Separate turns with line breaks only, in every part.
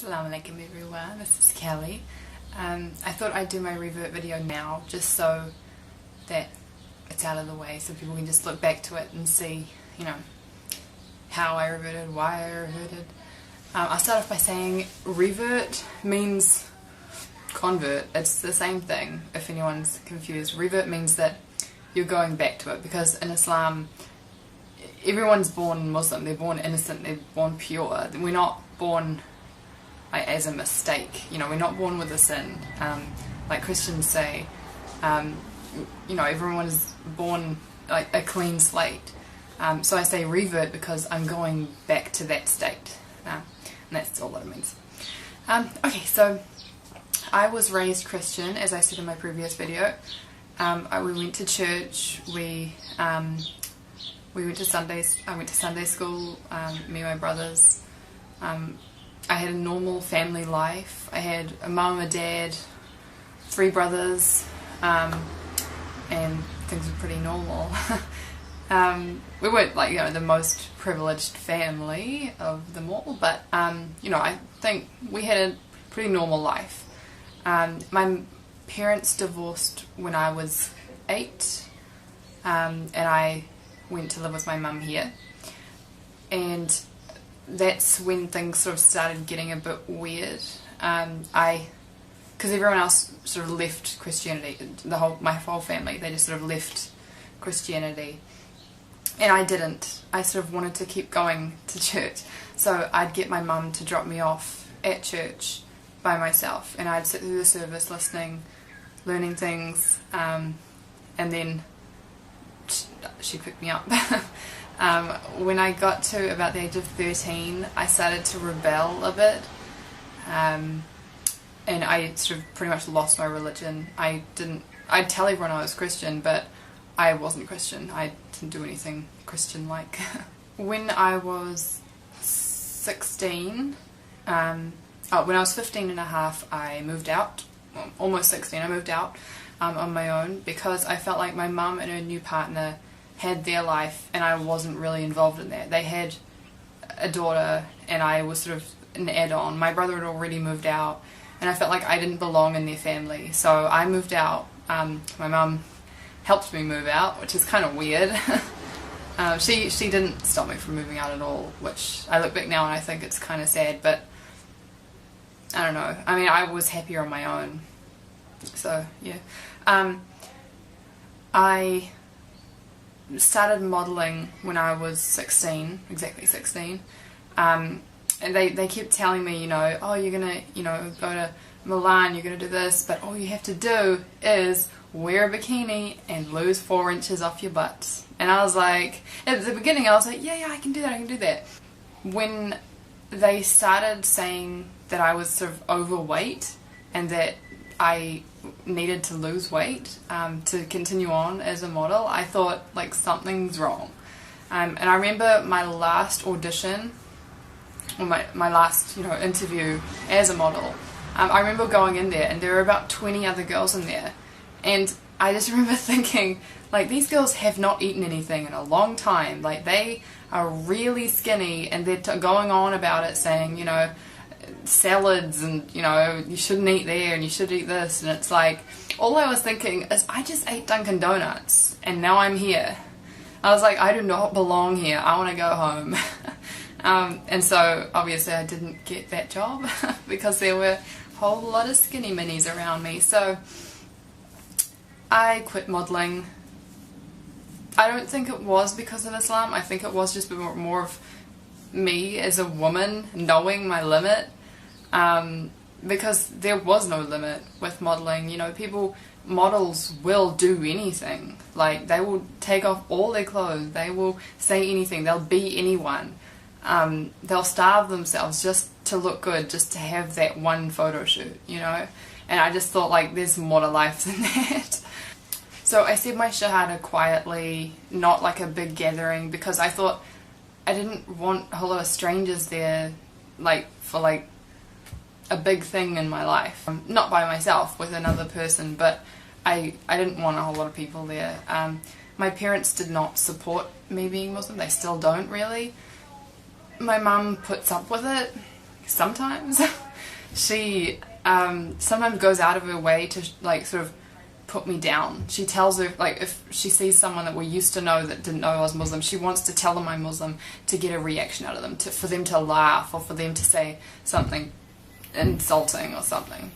Assalamu alaikum everyone, this is Kelly. I thought I'd do my revert video now just so that it's out of the way so people can just look back to it and see, you know, how I reverted, why I reverted. I'll start off by saying revert means convert. It's the same thing if anyone's confused. Revert means that you're going back to it, because in Islam everyone's born Muslim, they're born innocent, they're born pure. We're not born as a mistake, you know, we're not born with a sin, like Christians say. You know, everyone is born like a clean slate. So I say revert because I'm going back to that state, and that's all that it means. Okay, so I was raised Christian, as I said in my previous video. We went to church, we went to I went to Sunday school, me and my brothers. I had a normal family life. I had a mum, a dad, 3 brothers, and things were pretty normal. We weren't like, you know, the most privileged family of them all, but you know, I think we had a pretty normal life. My parents divorced when I was 8, and I went to live with my mum here, and that's when things sort of started getting a bit weird. Because everyone else sort of left Christianity, my whole family, they just sort of left Christianity, and I didn't. I sort of wanted to keep going to church, so I'd get my mum to drop me off at church by myself, and I'd sit through the service listening, learning things, and then she'd pick me up. When I got to about the age of 13, I started to rebel a bit, and I sort of pretty much lost my religion. I'd tell everyone I was Christian, but I wasn't Christian. I didn't do anything Christian-like. When I was 16, when I was 15 and a half, I moved out. Well, almost 16, I moved out on my own, because I felt like my mum and her new partner had their life and I wasn't really involved in that. They had a daughter and I was sort of an add-on. My brother had already moved out and I felt like I didn't belong in their family, so I moved out. My mum helped me move out, which is kind of weird. She didn't stop me from moving out at all, which I look back now and I think it's kind of sad, but I don't know. I mean, I was happier on my own, so yeah. I started modelling when I was 16, exactly 16, and they kept telling me, you know, oh, you're gonna, you know, go to Milan, you're gonna do this, but all you have to do is wear a bikini and lose 4 inches off your butt. And I was like, at the beginning I was like, yeah, I can do that, I can do that. When they started saying that I was sort of overweight and that I needed to lose weight to continue on as a model, I thought like something's wrong. And I remember my last audition, or my last, you know, interview as a model. I remember going in there and there were about 20 other girls in there, and I just remember thinking, like, these girls have not eaten anything in a long time. Like, they are really skinny and they're going on about it, saying, you know, salads and, you know, you shouldn't eat there and you should eat this, and it's like, all I was thinking is I just ate Dunkin' Donuts and now I'm here. I was like, I do not belong here, I want to go home. And so obviously I didn't get that job because there were a whole lot of skinny minis around me, so I quit modelling. I don't think it was because of Islam. I think it was just more of me as a woman knowing my limit, because there was no limit with modelling. You know, models will do anything. Like, they will take off all their clothes, they will say anything, they'll be anyone. They'll starve themselves just to look good, just to have that one photo shoot, you know. And I just thought, like, there's more to life than that. So I said my shahada quietly, not like a big gathering, because I thought I didn't want a whole lot of strangers there, like, for like a big thing in my life. Not by myself, with another person, but I didn't want a whole lot of people there. My parents did not support me being Muslim, they still don't really. My mum puts up with it sometimes. she sometimes goes out of her way to like sort of put me down. She tells her, like, if she sees someone that we used to know that didn't know I was Muslim, she wants to tell them I'm Muslim to get a reaction out of them, for them to laugh or for them to say something insulting or something.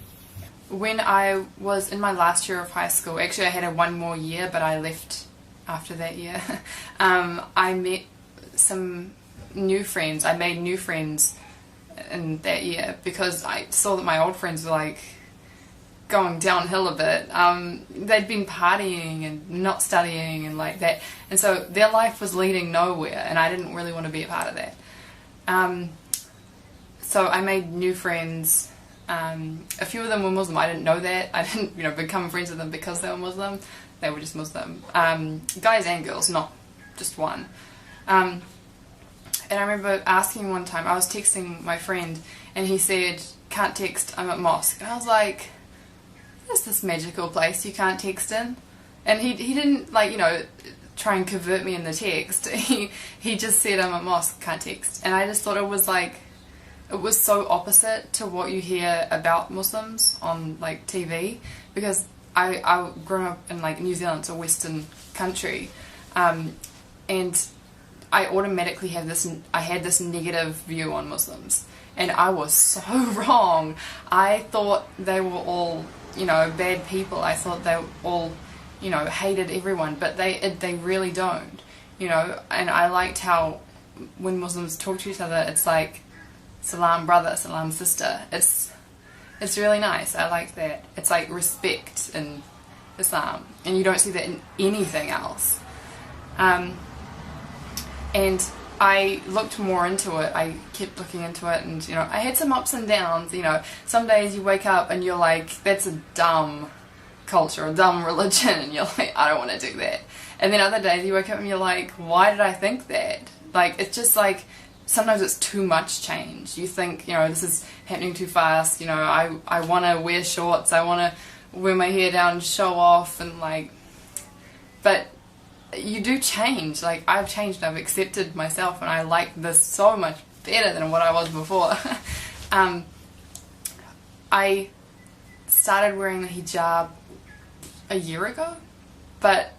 When I was in my last year of high school, actually I had one more year but I left after that year, I met some new friends. I made new friends in that year because I saw that my old friends were like going downhill a bit. They'd been partying and not studying and like that, and so their life was leading nowhere and I didn't really want to be a part of that. So I made new friends. A few of them were Muslim. I didn't know that. I didn't, become friends with them because they were Muslim. They were just Muslim. Guys and girls, not just one. And I remember asking one time, I was texting my friend and he said, "Can't text, I'm at mosque." And I was like, "There's this magical place you can't text in." And he didn't try and convert me in the text. He just said, "I'm at mosque, can't text." And I just thought it was like, it was so opposite to what you hear about Muslims on like TV, because I grew up in like New Zealand, it's a Western country, and I automatically had this negative view on Muslims, and I was so wrong. I thought they were all bad people. I thought they all hated everyone, but they really don't, and I liked how when Muslims talk to each other, it's like salam brother, salam sister. It's really nice. I like that. It's like respect in Islam, and you don't see that in anything else. And I looked more into it. I kept looking into it, and I had some ups and downs. Some days you wake up and you're like, that's a dumb culture, a dumb religion, and you're like, I don't want to do that. And then other days you wake up and you're like, why did I think that? Like, it's just like, sometimes it's too much change. You think, this is happening too fast. I want to wear shorts. I want to wear my hair down and show off, and like, but you do change. Like, I've changed. I've accepted myself, and I like this so much better than what I was before. I started wearing the hijab a year ago, but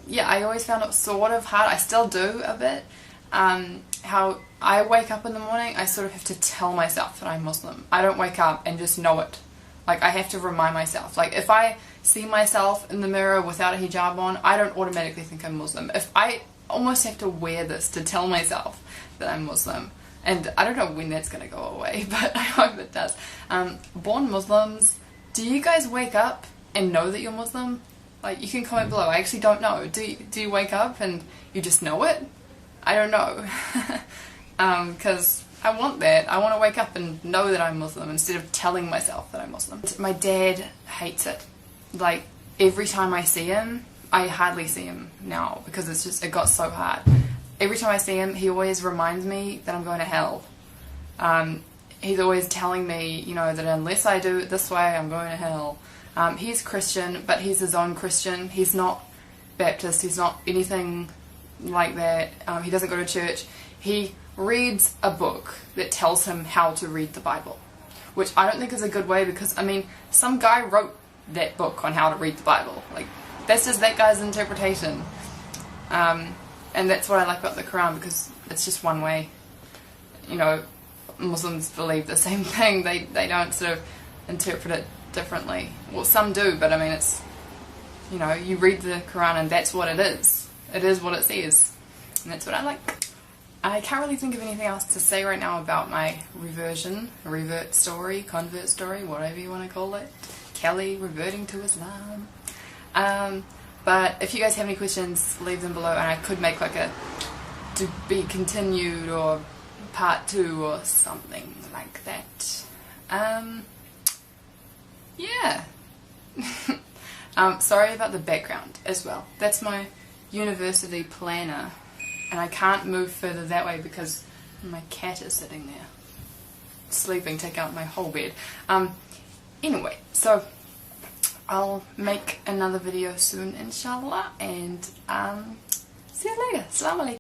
yeah, I always found it sort of hard. I still do a bit. How I wake up in the morning, I sort of have to tell myself that I'm Muslim. I don't wake up and just know it. Like, I have to remind myself. Like, if I see myself in the mirror without a hijab on, I don't automatically think I'm Muslim. If I almost have to wear this to tell myself that I'm Muslim. And I don't know when that's going to go away, but I hope it does. Born Muslims, do you guys wake up and know that you're Muslim? Like, you can comment below. I actually don't know. Do you wake up and you just know it? I don't know. Because I want that. I want to wake up and know that I'm Muslim instead of telling myself that I'm Muslim. My dad hates it. Like, every time I see him, I hardly see him now because it got so hard. Every time I see him, he always reminds me that I'm going to hell. He's always telling me, that unless I do it this way, I'm going to hell. He's Christian, but he's his own Christian. He's not Baptist. He's not anything like that. He doesn't go to church. He reads a book that tells him how to read the Bible, which I don't think is a good way, because some guy wrote that book on how to read the Bible. Like, that's just that guy's interpretation, and that's what I like about the Quran, because it's just one way. Muslims believe the same thing. They don't sort of interpret it differently. Well, some do, but it's you read the Quran and that's what it is. It is what it says, and that's what I like. I can't really think of anything else to say right now about my revert story, convert story, whatever you want to call it. Kelly reverting to Islam. But if you guys have any questions, leave them below, and I could make like a to be continued or part 2 or something like that. Yeah. Sorry about the background as well. That's my university planner, and I can't move further that way because my cat is sitting there sleeping, take out my whole bed. Anyway, so I'll make another video soon, inshallah, and see you later. Assalamu alaikum.